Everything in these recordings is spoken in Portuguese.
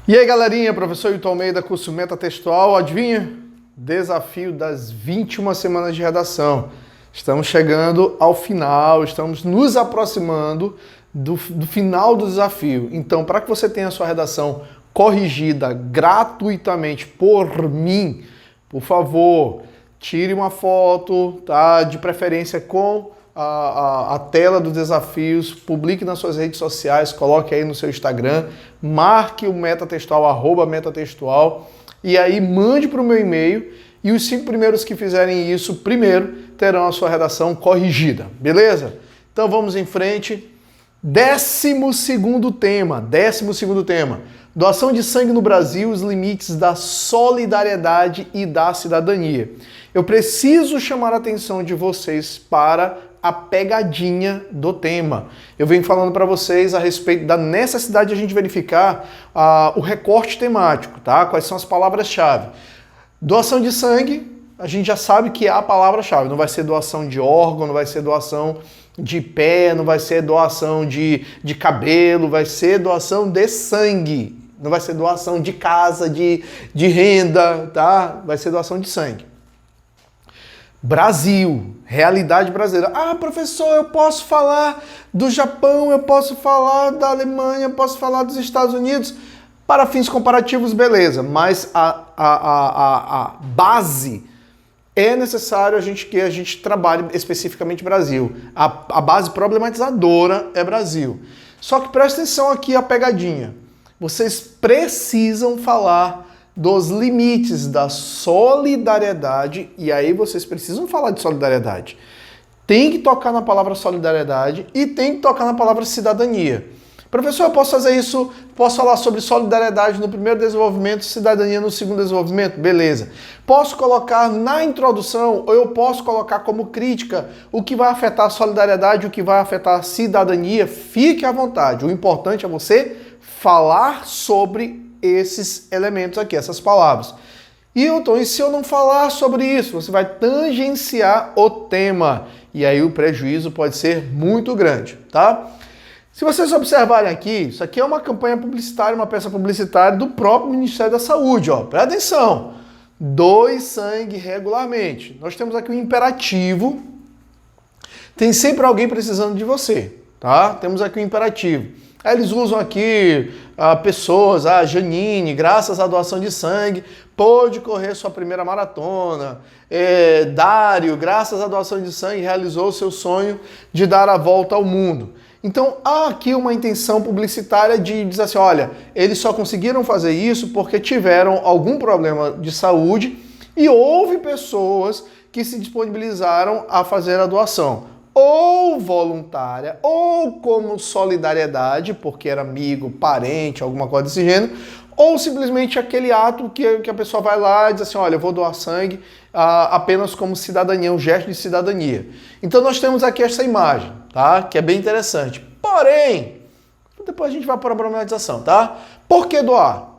E aí, galerinha, professor Hilton Almeida, curso Metatextual, adivinha? Desafio das 21 semanas de redação. Estamos chegando ao final, estamos nos aproximando do final do desafio. Então, para que você tenha a sua redação corrigida gratuitamente por mim, por favor, tire uma foto, tá? De preferência com a tela dos desafios, publique nas suas redes sociais, coloque aí no seu Instagram, marque o metatextual, @metatextual, e aí mande para o meu e-mail, e os 5 primeiros que fizerem isso primeiro terão a sua redação corrigida, beleza? Então vamos em frente. 12º tema. Doação de sangue no Brasil, os limites da solidariedade e da cidadania. Eu preciso chamar a atenção de vocês para a pegadinha do tema. Eu venho falando para vocês a respeito da necessidade de a gente verificar o recorte temático, tá? Quais são as palavras-chave. Doação de sangue, a gente já sabe que é a palavra-chave. Não vai ser doação de órgão, não vai ser doação de pé, não vai ser doação de cabelo, vai ser doação de sangue. Não vai ser doação de casa, de renda, tá? Vai ser doação de sangue. Brasil, realidade brasileira. Ah, professor, eu posso falar do Japão, eu posso falar da Alemanha, eu posso falar dos Estados Unidos. Para fins comparativos, beleza, mas a base é necessário que a gente trabalhe especificamente Brasil. A base problematizadora é Brasil. Só que presta atenção aqui a pegadinha. Vocês precisam falar dos limites da solidariedade, e aí vocês precisam falar de solidariedade. Tem que tocar na palavra solidariedade e tem que tocar na palavra cidadania. Professor, eu posso fazer isso, posso falar sobre solidariedade no primeiro desenvolvimento, cidadania no segundo desenvolvimento? Beleza. Posso colocar na introdução, ou eu posso colocar como crítica o que vai afetar a solidariedade, o que vai afetar a cidadania? Fique à vontade. O importante é você falar sobre esses elementos aqui, essas palavras. Hilton, e se eu não falar sobre isso? Você vai tangenciar o tema. E aí o prejuízo pode ser muito grande, tá? Se vocês observarem aqui, isso aqui é uma campanha publicitária, uma peça publicitária do próprio Ministério da Saúde, ó. Presta atenção. Doe sangue regularmente. Nós temos aqui um imperativo. Tem sempre alguém precisando de você, tá? Temos aqui um imperativo. Aí eles usam aqui pessoas, a Janine, graças à doação de sangue, pôde correr sua primeira maratona. Dário, graças à doação de sangue, realizou o seu sonho de dar a volta ao mundo. Então há aqui uma intenção publicitária de dizer assim, olha, eles só conseguiram fazer isso porque tiveram algum problema de saúde e houve pessoas que se disponibilizaram a fazer a doação. Ou voluntária, ou como solidariedade, porque era amigo, parente, alguma coisa desse gênero, ou simplesmente aquele ato que a pessoa vai lá e diz assim, olha, eu vou doar sangue apenas como cidadania, um gesto de cidadania. Então nós temos aqui essa imagem, tá? Que é bem interessante. Porém, depois a gente vai para a problematização, tá? Por que doar?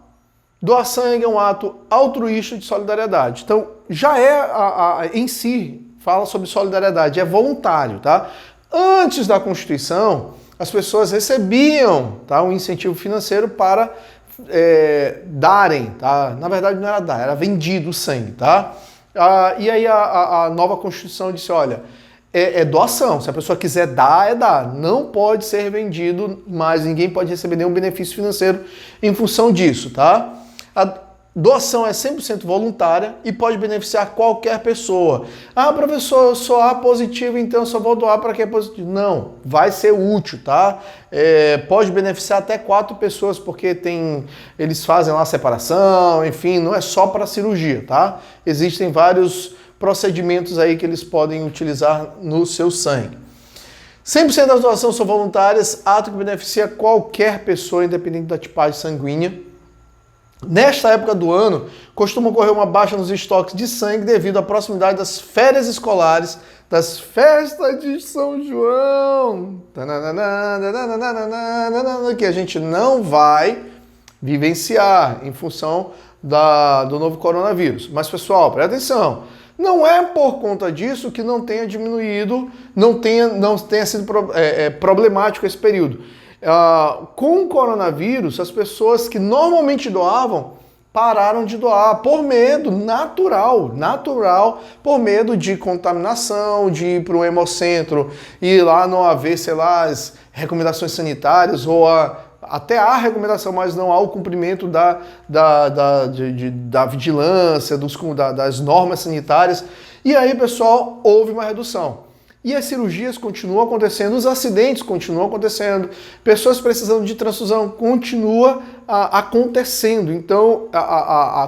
Doar sangue é um ato altruísta de solidariedade. Então, já é em si, fala sobre solidariedade, é voluntário, tá? Antes da Constituição, as pessoas recebiam, tá, um incentivo financeiro para darem, tá? Na verdade não era dar, era vendido o sangue, tá? E aí a nova Constituição disse, olha, é doação, se a pessoa quiser dar, é dar, não pode ser vendido, mas ninguém pode receber nenhum benefício financeiro em função disso, tá? A doação é 100% voluntária e pode beneficiar qualquer pessoa. Ah, professor, eu sou A positivo, então eu só vou doar para quem é positivo. Não, vai ser útil, tá? Pode beneficiar até 4 pessoas, porque eles fazem lá a separação, enfim, não é só para cirurgia, tá? Existem vários procedimentos aí que eles podem utilizar no seu sangue. 100% das doações são voluntárias, ato que beneficia qualquer pessoa, independente da tipagem sanguínea. Nesta época do ano, costuma ocorrer uma baixa nos estoques de sangue devido à proximidade das férias escolares, das festas de São João, que a gente não vai vivenciar em função do novo coronavírus. Mas, pessoal, presta atenção. Não é por conta disso que não tenha diminuído, não tenha sido problemático esse período. Com o coronavírus, as pessoas que normalmente doavam pararam de doar por medo natural, por medo de contaminação, de ir para o hemocentro e lá não haver, sei lá, as recomendações sanitárias ou até há recomendação, mas não há o cumprimento da vigilância, das normas sanitárias. E aí, pessoal, houve uma redução. E as cirurgias continuam acontecendo, os acidentes continuam acontecendo, pessoas precisando de transfusão continua acontecendo. Então,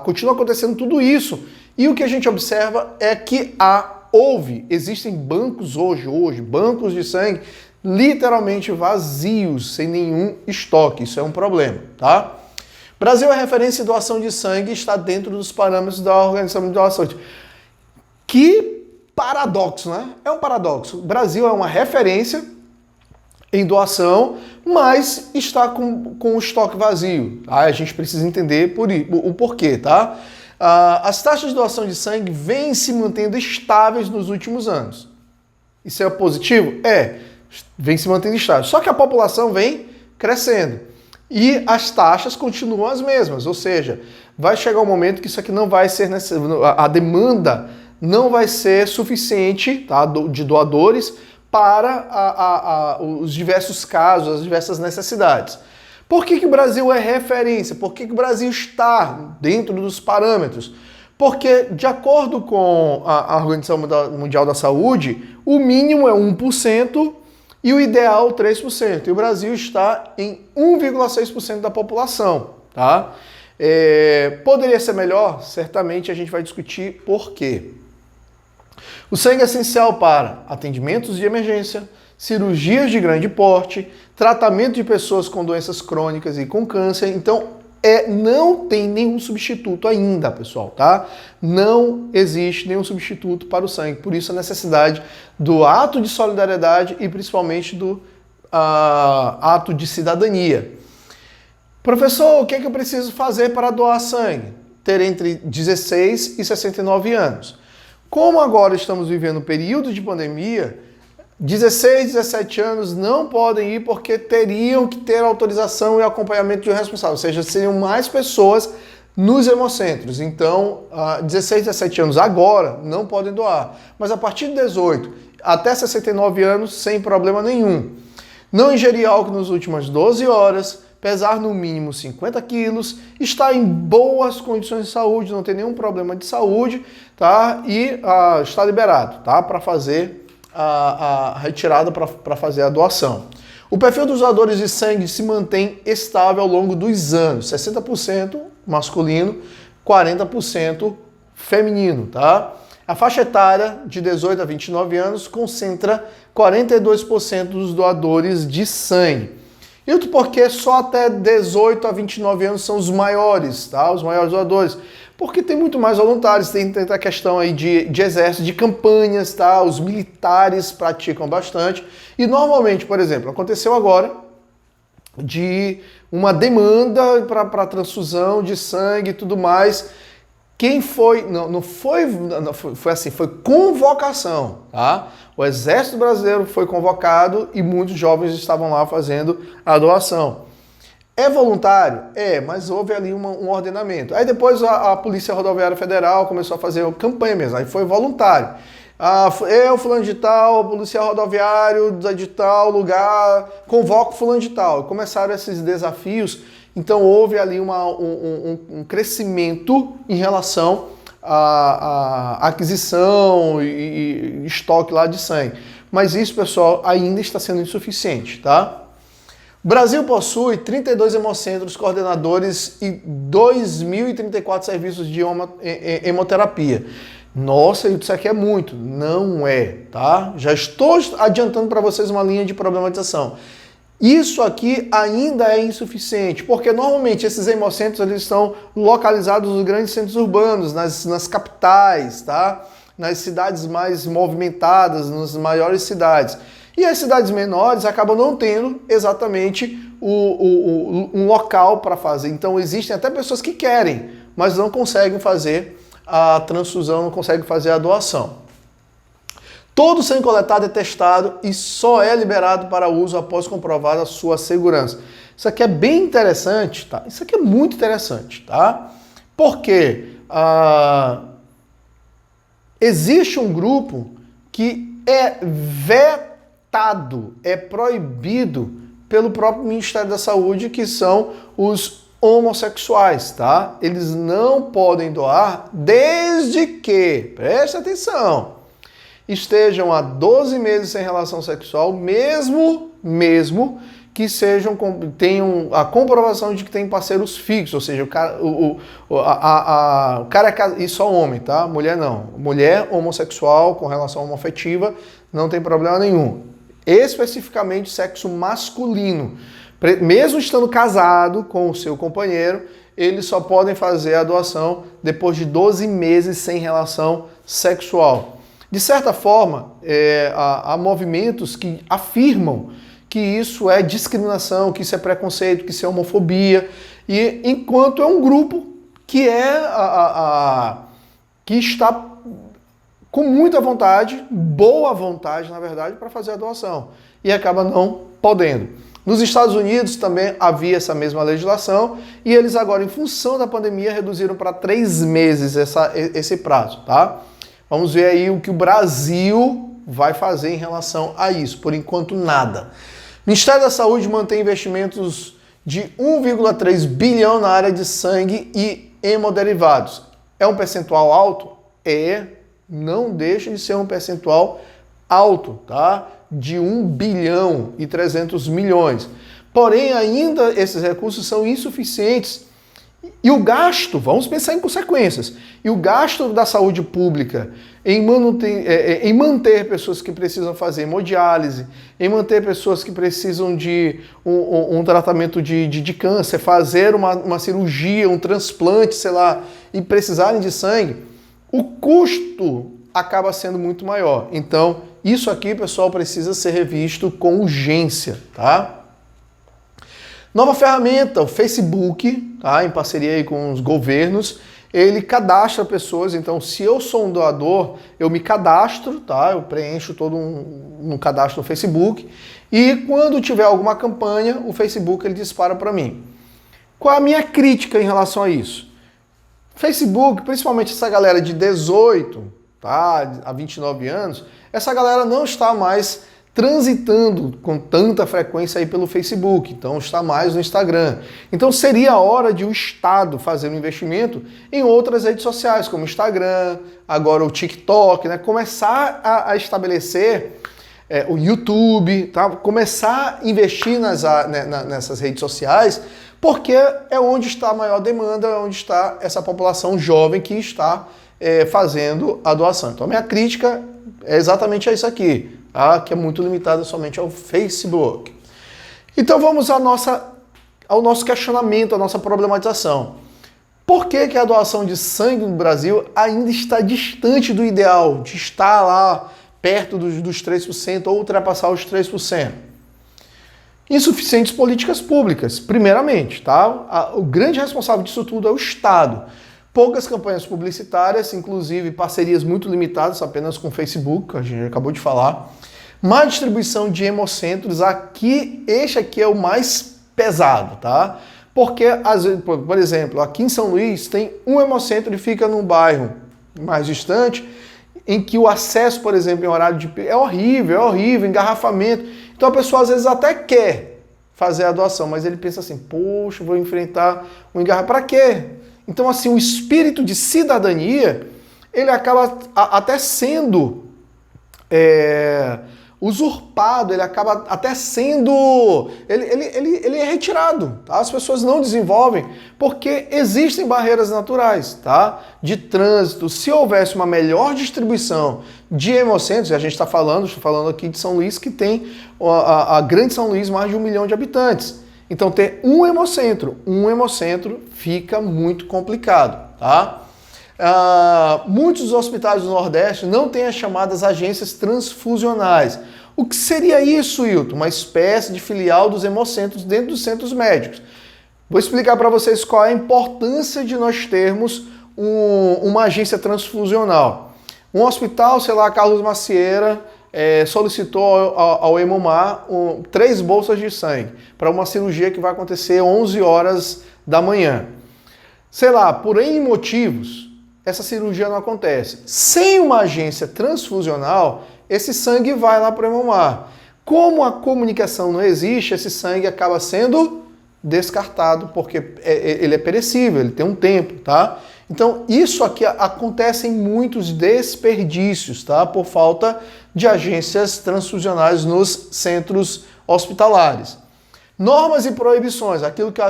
continua acontecendo tudo isso. E o que a gente observa é que existem bancos hoje, bancos de sangue literalmente vazios, sem nenhum estoque. Isso é um problema, tá? Brasil é referência em doação de sangue e está dentro dos parâmetros da Organização Mundial da Saúde. Que paradoxo, né? É um paradoxo. O Brasil é uma referência em doação, mas está com o estoque vazio. Tá? A gente precisa entender o porquê, tá? As taxas de doação de sangue vêm se mantendo estáveis nos últimos anos. Isso é positivo? Vem se mantendo estável. Só que a população vem crescendo. E as taxas continuam as mesmas. Ou seja, vai chegar um momento que isso aqui não vai ser necessário. A demanda não vai ser suficiente, tá, de doadores para os diversos casos, as diversas necessidades. Por que o Brasil é referência? Por que o Brasil está dentro dos parâmetros? Porque, de acordo com a Organização Mundial da Saúde, o mínimo é 1% e o ideal 3%. E o Brasil está em 1,6% da população. Tá? Poderia ser melhor? Certamente a gente vai discutir por quê. O sangue é essencial para atendimentos de emergência, cirurgias de grande porte, tratamento de pessoas com doenças crônicas e com câncer. Então, não tem nenhum substituto ainda, pessoal, tá? Não existe nenhum substituto para o sangue. Por isso, a necessidade do ato de solidariedade e principalmente do ato de cidadania. Professor, o que eu preciso fazer para doar sangue? Ter entre 16 e 69 anos. Como agora estamos vivendo um período de pandemia, 16, 17 anos não podem ir porque teriam que ter autorização e acompanhamento de um responsável, ou seja, seriam mais pessoas nos hemocentros. Então, 16, 17 anos agora não podem doar, mas a partir de 18 até 69 anos, sem problema nenhum. Não ingerir álcool nas últimas 12 horas, pesar no mínimo 50 quilos, estar em boas condições de saúde, não ter nenhum problema de saúde, tá? E está liberado, tá? Para fazer a retirada, para fazer a doação. O perfil dos doadores de sangue se mantém estável ao longo dos anos, 60% masculino, 40% feminino, tá? A faixa etária de 18 a 29 anos concentra 42% dos doadores de sangue. E outro porquê só até 18 a 29 anos são os maiores, tá? Os maiores doadores. Porque tem muito mais voluntários, tem a questão aí de exército, de campanhas, tá? Os militares praticam bastante. E normalmente, por exemplo, aconteceu agora de uma demanda para transfusão de sangue e tudo mais. Quem foi, foi assim, foi convocação, tá? O Exército Brasileiro foi convocado e muitos jovens estavam lá fazendo a doação. É voluntário? Mas houve ali um ordenamento. Aí depois a Polícia Rodoviária Federal começou a fazer campanha mesmo, aí foi voluntário. Fulano de tal, policial rodoviário de tal lugar, convoco fulano de tal. Começaram esses desafios. Então houve ali um crescimento em relação à aquisição e estoque lá de sangue. Mas isso, pessoal, ainda está sendo insuficiente, tá? O Brasil possui 32 hemocentros coordenadores e 2.034 serviços de hemoterapia. Nossa, isso aqui é muito. Não é, tá? Já estou adiantando para vocês uma linha de problematização. Isso aqui ainda é insuficiente, porque normalmente esses hemocentros eles estão localizados nos grandes centros urbanos, nas capitais, tá? Nas cidades mais movimentadas, nas maiores cidades. E as cidades menores acabam não tendo exatamente um local para fazer. Então existem até pessoas que querem, mas não conseguem fazer a transfusão, não consegue fazer a doação. Todo sangue coletado é testado e só é liberado para uso após comprovada a sua segurança. Isso aqui é bem interessante, tá? Isso aqui é muito interessante, tá? Porque existe um grupo que é vetado, é proibido pelo próprio Ministério da Saúde, que são os homossexuais, tá? Eles não podem doar desde que, preste atenção, estejam há 12 meses sem relação sexual, mesmo que tenham a comprovação de que tem parceiros fixos, ou seja, o cara é casado, e só homem, tá? Mulher não. Mulher homossexual com relação homoafetiva não tem problema nenhum. Especificamente sexo masculino. Mesmo estando casado com o seu companheiro, eles só podem fazer a doação depois de 12 meses sem relação sexual. De certa forma, há movimentos que afirmam que isso é discriminação, que isso é preconceito, que isso é homofobia, e enquanto é um grupo que que está com muita vontade, boa vontade, na verdade, para fazer a doação, e acaba não podendo. Nos Estados Unidos também havia essa mesma legislação, e eles agora, em função da pandemia, reduziram para 3 meses esse prazo, tá? Vamos ver aí o que o Brasil vai fazer em relação a isso. Por enquanto, nada. O Ministério da Saúde mantém investimentos de 1,3 bilhão na área de sangue e hemoderivados. É um percentual alto? Não deixa de ser um percentual alto, tá? De 1 bilhão e 300 milhões. Porém, ainda esses recursos são insuficientes. E o gasto, vamos pensar em consequências, e o gasto da saúde pública em manter pessoas que precisam fazer hemodiálise, em manter pessoas que precisam de um tratamento de câncer, fazer uma cirurgia, um transplante, sei lá, e precisarem de sangue, o custo acaba sendo muito maior. Então, isso aqui, pessoal, precisa ser revisto com urgência, tá? Nova ferramenta, o Facebook, tá? Em parceria aí com os governos, ele cadastra pessoas. Então, se eu sou um doador, eu me cadastro, tá? Eu preencho todo um cadastro no Facebook, e quando tiver alguma campanha, o Facebook ele dispara para mim. Qual a minha crítica em relação a isso? Facebook, principalmente essa galera de 18, tá? A 29 anos, essa galera não está mais transitando com tanta frequência aí pelo Facebook, então está mais no Instagram. Então seria a hora de o Estado fazer um investimento em outras redes sociais, como o Instagram, agora o TikTok, né? Começar a estabelecer o YouTube, tá? Começar a investir nessas redes sociais, porque é onde está a maior demanda, é onde está essa população jovem que está fazendo a doação. Então a minha crítica é exatamente a isso aqui, que é muito limitada somente ao Facebook. Então vamos ao nosso questionamento, à nossa problematização. Por que a doação de sangue no Brasil ainda está distante do ideal, de estar lá perto dos 3% ou ultrapassar os 3%? Insuficientes políticas públicas, primeiramente, tá? O grande responsável disso tudo é o Estado. Poucas campanhas publicitárias, inclusive parcerias muito limitadas, apenas com o Facebook, que a gente acabou de falar. Má distribuição de hemocentros, este aqui é o mais pesado, tá? Porque, por exemplo, aqui em São Luís tem um hemocentro e fica num bairro mais distante, em que o acesso, por exemplo, em horário de pico é horrível, engarrafamento. Então a pessoa às vezes até quer fazer a doação, mas ele pensa assim, poxa, vou enfrentar um engarrafamento. Para quê? Então, assim, o espírito de cidadania, ele acaba até sendo usurpado, ele acaba até sendo... Ele é retirado, tá? As pessoas não desenvolvem porque existem barreiras naturais, tá? De trânsito. Se houvesse uma melhor distribuição de hemocentros, e a gente estou falando aqui de São Luís, que tem a grande São Luís, mais de 1 milhão de habitantes. Então, ter um hemocentro fica muito complicado, tá? Muitos dos hospitais do Nordeste não têm as chamadas agências transfusionais. O que seria isso, Hilton? Uma espécie de filial dos hemocentros dentro dos centros médicos. Vou explicar para vocês qual é a importância de nós termos uma agência transfusional. Um hospital, sei lá, Carlos Macieira, solicitou ao Hemomar 3 bolsas de sangue para uma cirurgia que vai acontecer 11 horas da manhã. Sei lá, por N motivos, essa cirurgia não acontece. Sem uma agência transfusional, esse sangue vai lá para o Hemomar. Como a comunicação não existe, esse sangue acaba sendo descartado, porque ele é perecível, ele tem um tempo, tá? Então, isso aqui acontece em muitos desperdícios, tá? Por falta de agências transfusionais nos centros hospitalares. Normas e proibições, aquilo que eu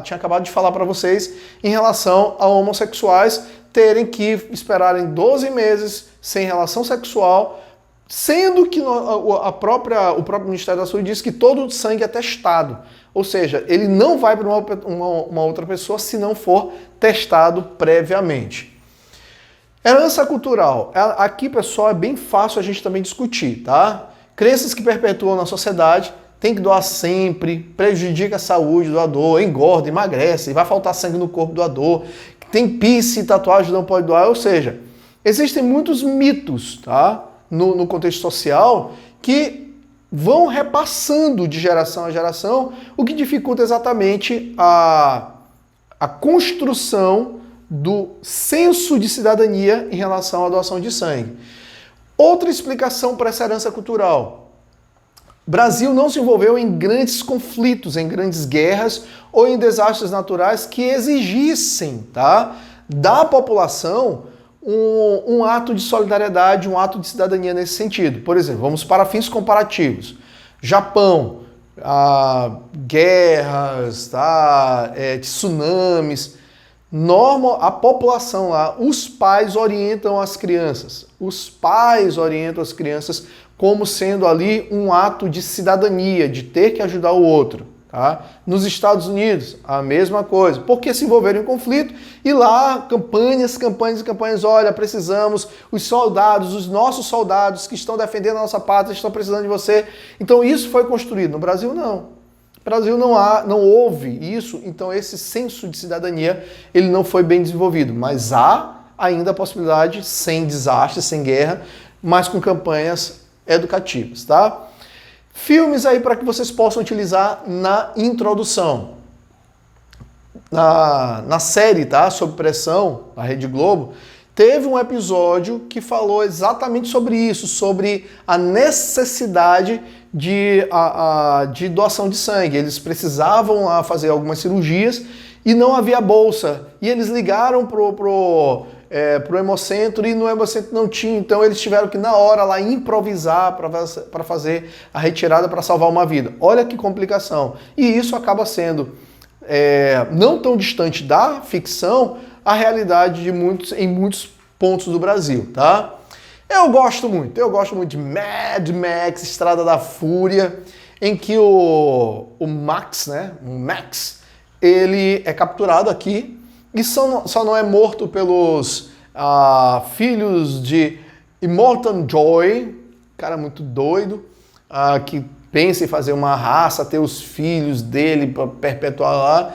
tinha acabado de falar para vocês em relação a homossexuais terem que esperarem 12 meses sem relação sexual, sendo que o próprio Ministério da Saúde diz que todo o sangue é testado. Ou seja, ele não vai para uma outra pessoa se não for testado previamente. Herança cultural. Aqui, pessoal, é bem fácil a gente também discutir, tá? Crenças que perpetuam na sociedade, tem que doar sempre, prejudica a saúde do doador, engorda, emagrece, vai faltar sangue no corpo do doador, tem piercing e tatuagem, não pode doar. Ou seja, existem muitos mitos, tá? No contexto social que vão repassando de geração a geração, o que dificulta exatamente a construção do senso de cidadania em relação à doação de sangue. Outra explicação para essa herança cultural. O Brasil não se envolveu em grandes conflitos, em grandes guerras ou em desastres naturais que exigissem, tá, da população um ato de solidariedade, um ato de cidadania nesse sentido. Por exemplo, vamos para fins comparativos. Japão, guerras, tá, tsunamis. A população lá, os pais orientam as crianças. Os pais orientam as crianças como sendo ali um ato de cidadania, de ter que ajudar o outro. Tá? Nos Estados Unidos, a mesma coisa, porque se envolveram em conflito e lá campanhas, olha, precisamos, os soldados, os nossos soldados que estão defendendo a nossa pátria estão precisando de você. Então isso foi construído. No Brasil não. No Brasil não houve isso, então esse senso de cidadania ele não foi bem desenvolvido, mas há ainda a possibilidade, sem desastre, sem guerra, mas com campanhas educativas, tá? Filmes aí para que vocês possam utilizar na introdução. Na série, tá? Sob Pressão, da Rede Globo, teve um episódio que falou exatamente sobre isso, sobre a necessidade de doação de sangue. Eles precisavam lá fazer algumas cirurgias e não havia bolsa. E eles ligaram pro Hemocentro e no Hemocentro não tinha, então eles tiveram que na hora lá improvisar para fazer a retirada para salvar uma vida. Olha que complicação. E isso acaba sendo não tão distante da ficção a realidade em muitos pontos do Brasil, tá? Eu gosto muito de Mad Max, Estrada da Fúria, em que o Max, né, o Max, ele é capturado aqui e só não é morto pelos filhos de Immortan Joy, cara muito doido, que pensa em fazer uma raça, ter os filhos dele para perpetuar lá.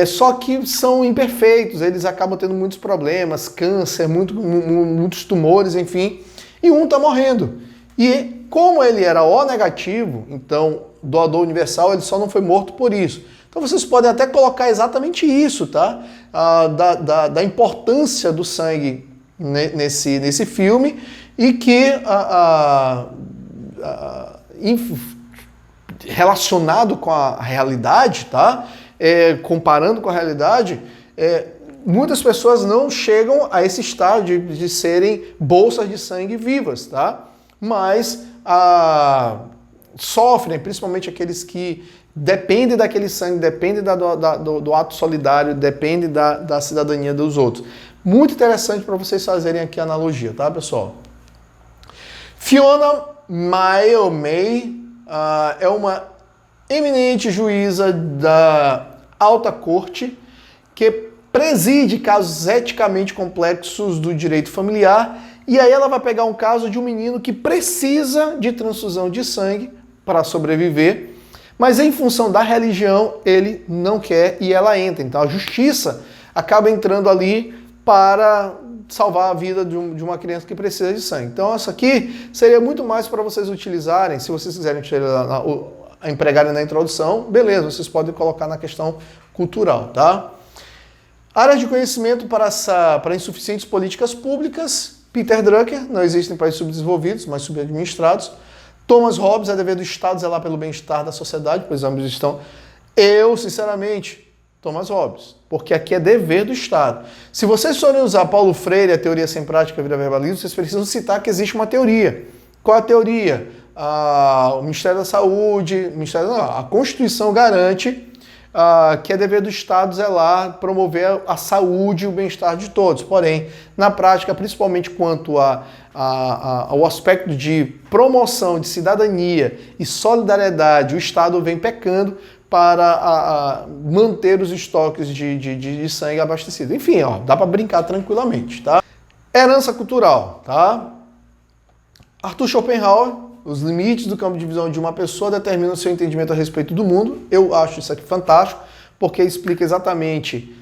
Só que são imperfeitos, eles acabam tendo muitos problemas, câncer, muitos tumores, enfim, e um está morrendo. E como ele era O negativo, então doador universal, ele só não foi morto por isso. Então vocês podem até colocar exatamente isso, tá? Da importância do sangue nesse filme e que relacionado com a realidade, tá? Comparando com a realidade, muitas pessoas não chegam a esse estágio de serem bolsas de sangue vivas, tá? Mas sofrem, principalmente aqueles que dependem daquele sangue, dependem do ato solidário, dependem da cidadania dos outros. Muito interessante para vocês fazerem aqui a analogia, tá, pessoal? Fiona May é uma eminente juíza da alta corte que preside casos eticamente complexos do direito familiar, e aí ela vai pegar um caso de um menino que precisa de transfusão de sangue para sobreviver, mas em função da religião ele não quer e ela entra. Então a justiça acaba entrando ali para salvar a vida de uma criança que precisa de sangue. Então, isso aqui seria muito mais para vocês utilizarem, se vocês quiserem empregarem na introdução, beleza, vocês podem colocar na questão cultural, tá? Áreas de conhecimento para insuficientes políticas públicas, Peter Drucker, não existem países subdesenvolvidos, mas subadministrados. Thomas Hobbes, é dever do Estado zelar pelo bem-estar da sociedade, pois ambos estão... Eu, sinceramente, Thomas Hobbes, porque aqui é dever do Estado. Se vocês forem usar Paulo Freire, a teoria sem prática vira verbalismo, vocês precisam citar que existe uma teoria. Qual a teoria? O Ministério da Saúde, a Constituição garante que é dever do Estado zelar, promover a saúde e o bem-estar de todos. Porém, na prática, principalmente quanto ao aspecto de promoção de cidadania e solidariedade, o Estado vem pecando para manter os estoques de sangue abastecidos. Enfim, ó, dá para brincar tranquilamente, tá? Herança cultural, tá? Arthur Schopenhauer, os limites do campo de visão de uma pessoa determinam o seu entendimento a respeito do mundo. Eu acho isso aqui fantástico, porque explica exatamente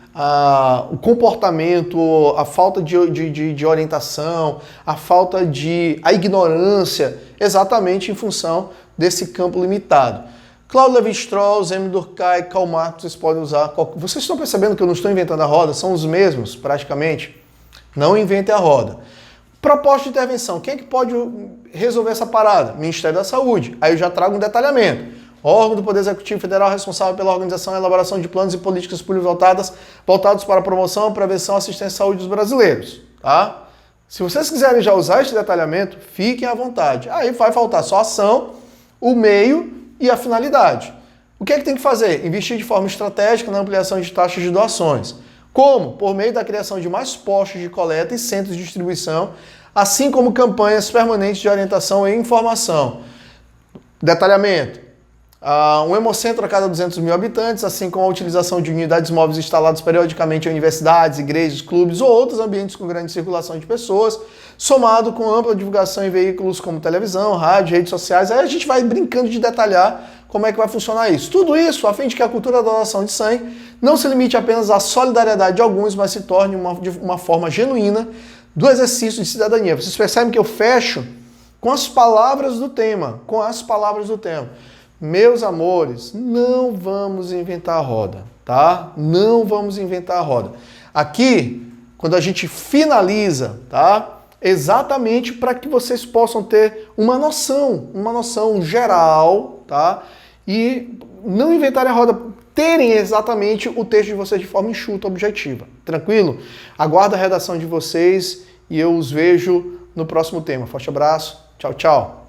o comportamento, a falta de orientação, a ignorância, exatamente em função desse campo limitado. Claude Lévi-Strauss, Émile Durkheim, Karl Marx, vocês podem usar. Vocês estão percebendo que eu não estou inventando a roda? São os mesmos, praticamente. Não inventem a roda. Proposta de intervenção. Quem é que pode resolver essa parada? Ministério da Saúde. Aí eu já trago um detalhamento. Órgão do Poder Executivo Federal responsável pela organização e elaboração de planos e políticas públicas voltados para a promoção, prevenção e assistência à saúde dos brasileiros. Tá? Se vocês quiserem já usar este detalhamento, fiquem à vontade. Aí vai faltar só a ação, o meio e a finalidade. O que é que tem que fazer? Investir de forma estratégica na ampliação de taxas de doações. Como? Por meio da criação de mais postos de coleta e centros de distribuição, assim como campanhas permanentes de orientação e informação. Detalhamento. Um hemocentro a cada 200 mil habitantes, assim como a utilização de unidades móveis instaladas periodicamente em universidades, igrejas, clubes ou outros ambientes com grande circulação de pessoas, somado com ampla divulgação em veículos como televisão, rádio, redes sociais. Aí a gente vai brincando de detalhar como é que vai funcionar isso. Tudo isso a fim de que a cultura da doação de sangue não se limite apenas à solidariedade de alguns, mas se torne uma forma genuína do exercício de cidadania. Vocês percebem que eu fecho com as palavras do tema, Meus amores, não vamos inventar a roda, tá? Não vamos inventar a roda. Aqui, quando a gente finaliza, tá? Exatamente para que vocês possam ter uma noção geral, tá? E não inventarem a roda, terem exatamente o texto de vocês de forma enxuta, objetiva. Tranquilo? Aguardo a redação de vocês e eu os vejo no próximo tema. Forte abraço. Tchau, tchau.